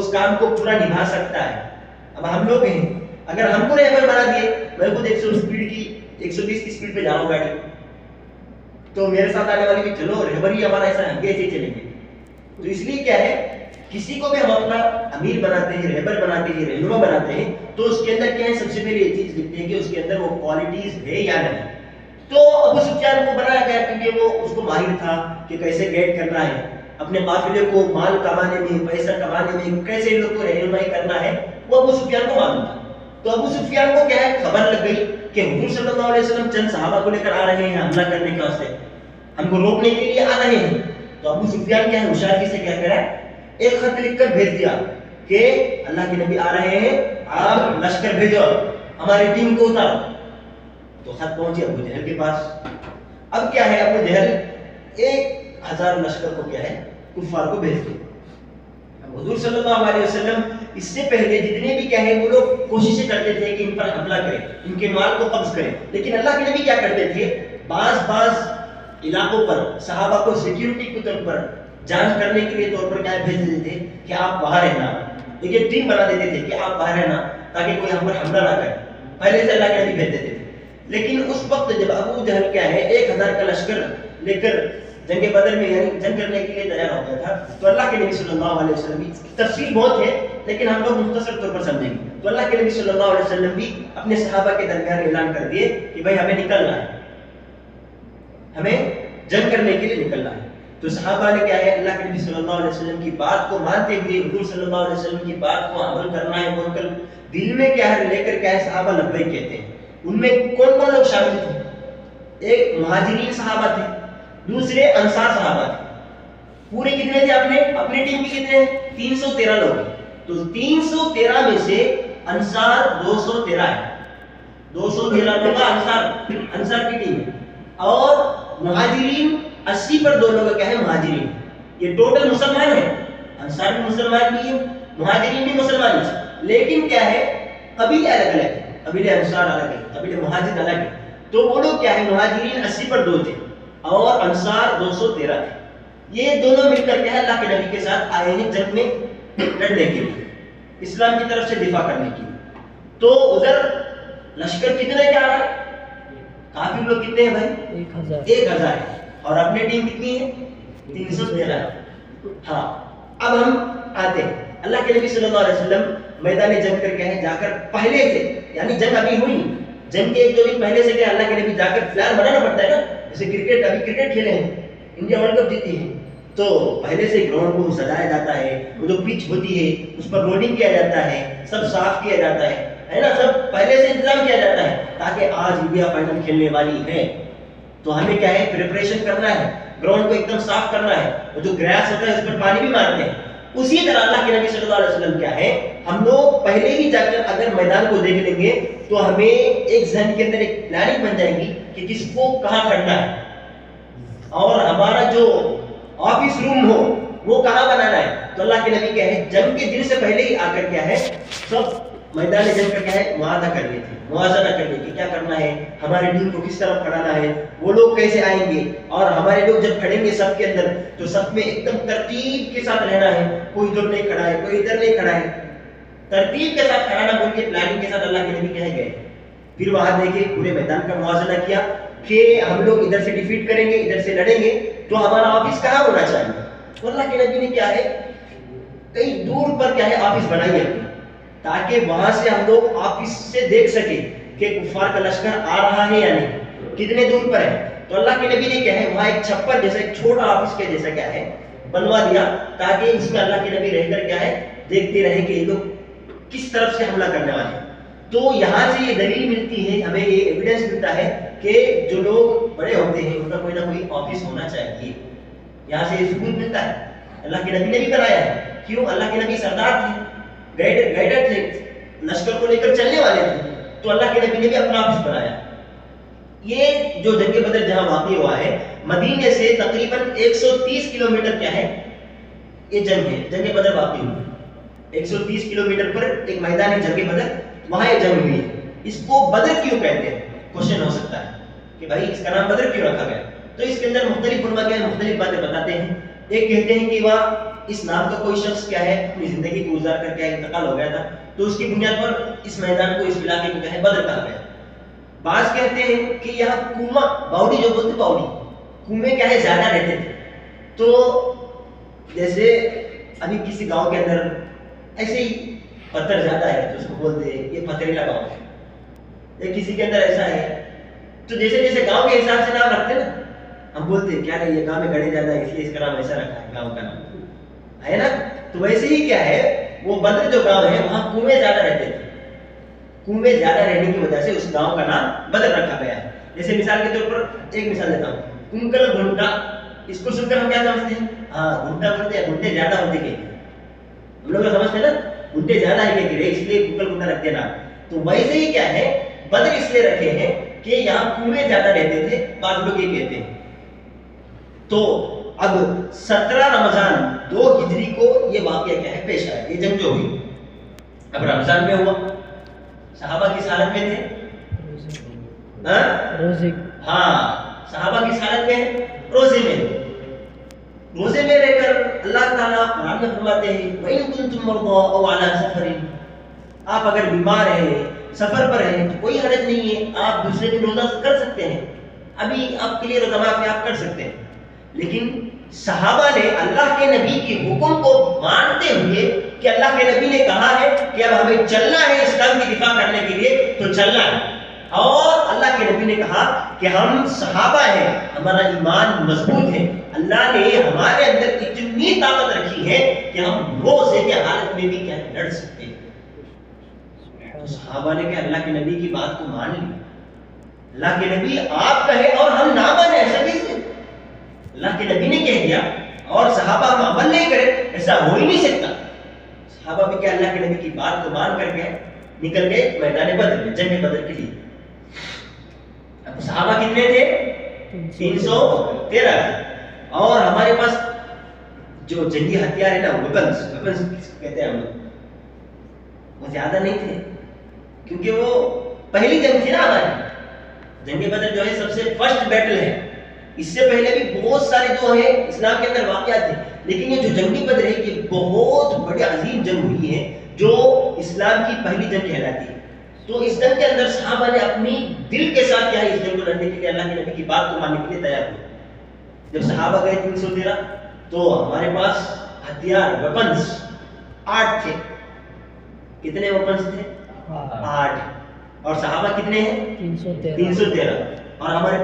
اس کام کو پورا نبھا سکتا ہے. اب ہم لوگ ہیں, اگر ہم کو رہبر بنا دیے, میں خود 120 کی سپیڈ پہ جا رہا ہوں گاڑی, تو میرے ساتھ آنے والے بھی چلو رہبر ہی ہمارا ایسا ہم کیسے چلیں گے. تو اس لیے کیا ہے, کسی کو بھی ہم اپنا امیر بناتے ہیں, رہبر بناتے ہیں, رہنما بناتے ہیں, تو اس کے اندر کیا ہے, سب سے پہلے یہ چیز دیکھتے ہیں کہ اس کے اندر وہ کوالٹیز ہے یا نہیں. تو ابو سفیان کو بنایا گیا کیونکہ وہ اس کو ماہر تھا کہ کیسے گائیڈ کرنا ہے اپنے قافلے کو, مال کمانے میں, پیسہ کمانے میں, کیسے لوگ کو رہنمائی کرنا ہے, وہ ابو سفیان کو معلوم تھا. تو ابو سفیان کو کیا ہے, خبر لگ گئی کہ حضور صلی اللہ علیہ وسلم چند صحابہ کو لے کر آ رہے ہیں حملہ کرنے کے واسطے, ہم کو روکنے کے لیے آ رہے ہیں. تو ابو سفیان کیا ہے, ہوشیاری سے کیا کرا, ایک خط لکھ کر بھیج دیا کہ اللہ کے نبی آ رہے ہیں, آپ لشکر بھیجو, ہماری ٹیم کو اتارو. تو خط پہنچی ابو جہل کے پاس. اب کیا ہے, ابو جہل 1000 لشکر کو کیا ہے, کفار کو بھیج دیا. حضور صلی اللہ علیہ وسلم اس سے پہلے جتنے بھی کیا ہے وہ لوگ کوششیں کرتے تھے کہ ان پر حملہ کریں, ان کے مال کو قبض کریں, لیکن اللہ کے نبی کیا کرتے تھے, بعض علاقوں پر صحابہ کو سیکیورٹی کے طور پر, جانچ کرنے کے لیے طور پر کیا بھیج دیتے تھے کہ آپ باہر رہنا. ایک ٹیم بنا دیتے تھے کہ آپ باہر رہنا تاکہ کوئی ہم پر حملہ نہ کرے. پہلے سے اللہ کے نبی بھیج دیتے تھے. لیکن اس وقت جب ابو جہل کیا ہے 1000 کا لشکر لے کر جنگ بدر میں یعنی جنگ کرنے کے لیے تیار ہو گیا تھا, تو اللہ کے نبی صلی اللہ علیہ وسلم کی تفصیل بہت ہے لیکن ہم لوگ مختصر طور پر سمجھیں گے. تو اللہ کے نبی صلی اللہ علیہ وسلم بھی اپنے صحابہ کے درمیان اعلان کر دیے کہ بھائی ہمیں نکلنا ہے, ہمیں جنگ کرنے کے لیے نکلنا ہے. تو صحابہ نے کیا ہے, اللہ کے نبی صلی اللہ علیہ وسلم کی بات کو مانتے ہوئے حضور صلی اللہ علیہ وسلم کی بات کو عمل کرنا ہے بول کر دل میں کیا ہے لے کر کیا ہے صحابہ لبیک کہتے ہیں. ان میں کون کون لوگ شامل تھے, ایک مہاجرین صحابہ تھے, دوسرے انصار صحابہ تھے. پورے کتنے تھے اپنے ٹیم کے کتنے, 313 لوگ. تو 313 میں سے انصار 213 ہے, 213 لوگ انصار کی ٹیم ہے, اور مہاجرین 80 پر 2 لوگ کیا ہے مہاجرین. یہ ٹوٹل مسلمان ہیں, انصار بھی مسلمان بھی ہیں, مہاجرین بھی مسلمان ہیں, لیکن کیا ہے قبیلے الگ الگ ہیں, قبیلے انصار الگ ہیں, قبیلے مہاجر الگ ہیں. تو وہ لوگ کیا ہے مہاجرین 80 پر 2 تھے اور انصار 213 تھے. یہ دونوں مل کر کیا ہے اللہ کے نبی کے ساتھ آئے ہیں جنگ میں لڑنے کے لیے, اسلام کی طرف سے دفاع کرنے کے لیے. تو ادھر لشکر کتنے کیا رہا ہے, کافی لوگ کتنے ہیں بھائی, 1000 ہے, اور اپنی ٹیم کتنی ہے 313 ہے. ہاں اب ہم آتے ہیں, اللہ کے نبی صلی اللہ علیہ وسلم میدان جنگ کر کے ہیں, جا کر پہلے سے یعنی جنگ ابھی ہوئی, جنگ کے 1-2 دن پہلے سے کیا اللہ کے نبی جا کر پلان بنانا پڑتا ہے نا, جیسے کرکٹ, ابھی کرکٹ کھیلے ہیں, انڈیا ورلڈ کپ جیتی ہے, تو پہلے سے گراؤنڈ کو سجایا جاتا ہے, وہ جو پچ ہوتی ہے اس پر روڈنگ کیا جاتا ہے, سب صاف کیا جاتا ہے نا, سب پہلے سے انتظام کیا جاتا ہے تاکہ آج انڈیا فائنل کھیلنے والی ہے. تو ہمیں کیا ہے پریپریشن کرنا ہے, گراؤنڈ کو ایک دم صاف کرنا ہے, اور جو گراس ہوتا ہے اس پر پانی بھی مارتے ہیں. اسی طرح اللہ کے نبی صلی اللہ علیہ وسلم کیا ہے, ہم لوگ پہلے ہی جا کر اگر میدان کو دیکھ لیں گے تو ہمیں ایک ذہن کے اندر ایک پلاننگ بن جائے گی کہ کس کو کہاں کھڑنا ہے, اور ہمارا جو آفس روم ہو وہ کہاں بنانا ہے. تو اللہ کے نبی کیا ہے جنگ کے دن سے پہلے ہی آ کر کیا ہے سب میدان جنگ کا کیا ہے موازنہ کر لیے کہ کیا کرنا ہے, ہماری ٹیم کو کس طرف کھڑانا ہے, وہ لوگ کیسے آئیں گے, اور ہمارے لوگ جب کھڑیں گے سب کے اندر تو سب میں ایک دم ترتیب کے ساتھ رہنا ہے, کوئی ادھر نہیں کھڑا ہے, کوئی ادھر نہیں کھڑا ہے, ترتیب کے ساتھ کھڑانا بول کے پلاننگ کے ساتھ اللہ کے نبی کہے گئے. پھر وہاں دیکھے پورے میدان کا موازنہ کیا کہ ہم لوگ ادھر سے ڈیفیٹ کریں گے, ادھر سے لڑیں گے, تو ہمارا آفس کہاں ہونا چاہیے. تو اللہ کے نبی نے کیا ہے کئی دور پر کیا ہے آفس بنائی ہے تاکہ وہاں سے ہم لوگ آفس سے دیکھ سکے کہ کفار کا لشکر آ رہا ہے یا نہیں, کتنے دور پر ہے. تو اللہ کے نبی نے کیا ہے وہاں ایک چھپر جیسا, ایک چھوٹا آفس کے جیسا کیا ہے بنوا دیا تاکہ اس میں اللہ کے نبی رہ کر کیا ہے دیکھتے رہے کہ یہ لوگ کس طرف سے حملہ کرنے والے ہیں. تو یہاں سے یہ دلیل ملتی ہے, ہمیں یہ ایویڈنس ملتا ہے کہ جو لوگ بڑے ہوتے ہیں ان کا کوئی نہ کوئی آفس ہونا چاہیے. یہاں سے یہ ثبوت ملتا ہے, اللہ کے نبی نے بھی بنایا ہے. کیوں, اللہ کے نبی سردار تھے, گائیڈر تھے, لشکر کو لے کر چلنے والے تھے, تو اللہ کے نبی نے بھی اپنا آفس بنایا. یہ جو جنگ بدر جہاں واقع ہوا ہے مدینے سے تقریباً 130 کلومیٹر کیا ہے یہ جنگ بدر واقع ہوئی. 130 کلومیٹر پر ایک میدان ہے جنگ بدر, وہاں یہ جنگ ہوئی ہے. اس کو بدر کیوں کہتے ہیں, کوشچن ہو سکتا ہے کہ بھائی اس کا نام بدر کیوں رکھا گیا. تو اس کے اندر مختلف علماء کے مختلف باتیں بتاتے ہیں. ایک کہتے ہیں کہ وہاں اس نام کا کوئی شخص کیا ہے اپنی زندگی کو گزار کر کے انتقال ہو گیا تھا، تو اس کی بنیاد پر اس میدان کو، اس علاقے کو کیا ہے بدر کہا گیا۔ بعض کہتے ہیں کہ یہاں کنواں باوڑی جو بولتے باوڑی کنویں کیا ہے زیادہ رہتے تھے، تو جیسے ابھی کسی گاؤں کے اندر ایسے ہی پتھر زیادہ ہے تو اس کو بولتے ہیں یہ پتھریلا گاؤں ہے، یا کسی کے اندر ایسا ہے تو جیسے جیسے گاؤں کے حساب سے نام رکھتے نا، ہم بولتے ہیں کیا نہیں یہ گاؤں میں گڑے زیادہ ہے اس لیے اس کا نام ایسا رکھا ہے گاؤں کا نام ہے نا، تو ویسے ہی کیا ہے وہ بدر جو گاؤں ہے وہاں کنویں زیادہ رہتے تھے، کنویں زیادہ رہنے کی وجہ سے اس گاؤں کا نام بدر رکھا گیا ہے۔ جیسے مثال کے طور پر ایک مثال دیتا ہوں، کنکل گھنٹا، اس کو سن کر ہم کیا سمجھتے ہیں؟ ہاں گھنٹا بولتے ہیں، گھنٹے زیادہ ہوتے کہ ہم لوگ سمجھتے ہیں نا گھنٹے زیادہ ہے کہ اس لیے کنکل گھنٹا رکھ دینا، تو ویسے ہی کیا ہے بدر اس لیے رکھے ہیں کہ یہاں کنویں زیادہ رہتے تھے، بعض لوگ یہ کہتے ہیں۔ تو اب 17 رمضان 2 ہجری کو یہ واقعہ کیا ہے پیش آیا، یہ جنگ جو ہوئی اب رمضان میں ہوا، صحابہ کس حالت میں تھے؟ ہاں صحابہ کس حالت میں ہیں؟ روزے میں، روزے میں رہ کر اللہ تعالیٰ قرآن میں فرماتے ہیں وَإِن كُنتُم مَرْضَىٰ أَوْ عَلَىٰ سَفَرٍ، آپ اگر بیمار ہیں سفر پر ہیں تو کوئی حرج نہیں ہے، آپ دوسرے دن روزہ کر سکتے ہیں، ابھی آپ کے لیے روزہ معافی آپ کر سکتے ہیں۔ لیکن صحابہ نے اللہ کے نبی کے حکم کو مانتے ہوئے کہ اللہ کے نبی نے کہا ہے کہ اب ہمیں چلنا ہے اسلام کی دفاع کرنے کے لیے تو چلنا ہے، اور اللہ کے نبی نے کہا کہ ہم صحابہ ہیں، ہمارا ایمان مضبوط ہے، اللہ نے ہمارے اندر اتنی طاقت رکھی ہے کہ ہم روزے کی حالت میں بھی کیا لڑ سکتے ہیں۔ تو صحابہ نے کہ اللہ کے نبی کی بات کو مان لی، اللہ کے نبی آپ کہے اور ہم نہ مانیں، ایسا کیسے؟ اللہ کے نبی نے کہہ دیا اور صحابہ ہم عمل نہیں کرے، ایسا ہو ہی نہیں سکتا۔ صحابہ بھی کیا اللہ کے نبی کی بات کو مان کر کے نکل گئے میدان بدر میں، جنگ بدر کے لیے۔ اب صحابہ کتنے تھے؟ 313 اور ہمارے پاس جو جنگی ہتھیار ہے نا ویپنز کہتے ہیں ہم لوگ، وہ زیادہ نہیں تھے، کیونکہ وہ پہلی جنگ تھی نا ہماری، جنگ بدر جو ہے سب سے فرسٹ بیٹل ہے، اس سے پہلے بھی بہت سارے جو ہے اسلام کے اندر واقعات تھے، لیکن یہ جو جنگی بدر ہے یہ بہت بڑی عظیم جنگ ہوئی ہے جو اسلام کی پہلی جنگ کہلاتی ہے۔ تو اس جنگ کے اندر صحابہ نے اپنی دل کے ساتھ کیا ہے اس جنگ کو لڑنے کے لیے اللہ کے نبی کی بات کو ماننے کے لیے تیار ہوئے۔ جب صحابہ گئے 313 تو ہمارے پاس ہتھیار ویپنز 8 تھے، کتنے ویپنز تھے؟ 8، اور صحابہ کتنے ہیں؟ 313، اور ہمارے